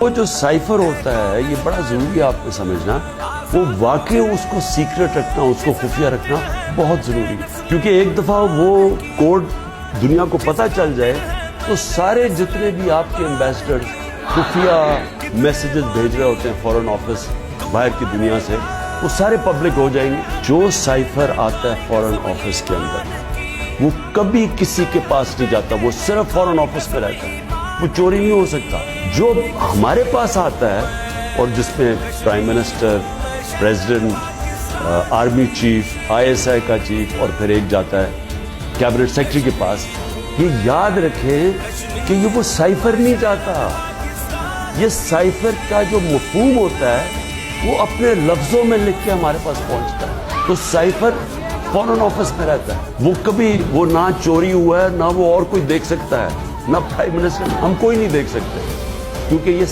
وہ جو سائفر ہوتا ہے یہ بڑا ضروری ہے آپ کو سمجھنا، وہ واقعی اس کو سیکرٹ رکھنا، اس کو خفیہ رکھنا بہت ضروری ہے، کیونکہ ایک دفعہ وہ کوڈ دنیا کو پتہ چل جائے تو سارے جتنے بھی آپ کے ایمبیسڈر خفیہ میسیجز بھیج رہے ہوتے ہیں فورن آفس باہر کی دنیا سے، وہ سارے پبلک ہو جائیں گے۔ جو سائفر آتا ہے فورن آفس کے اندر وہ کبھی کسی کے پاس نہیں جاتا، وہ صرف فورن آفس پہ رہتا ہے، وہ چوری نہیں ہو سکتا۔ جو ہمارے پاس آتا ہے اور جس میں prime minister, president, army chief, ISI کا چیف اور پھر ایک جاتا ہے کیبنٹ سیکرٹری کے پاس، یہ یاد رکھیں کہ یہ وہ سائفر نہیں جاتا، یہ سائفر کا جو مفہوم ہوتا ہے وہ اپنے لفظوں میں لکھ کے ہمارے پاس پہنچتا ہے۔ تو سائفر فورن آفس میں رہتا ہے، وہ کبھی وہ نہ چوری ہوا ہے، نہ وہ اور کوئی دیکھ سکتا ہے، نہ پرائم منسٹر، ہم کوئی نہیں دیکھ سکتے، کیونکہ یہ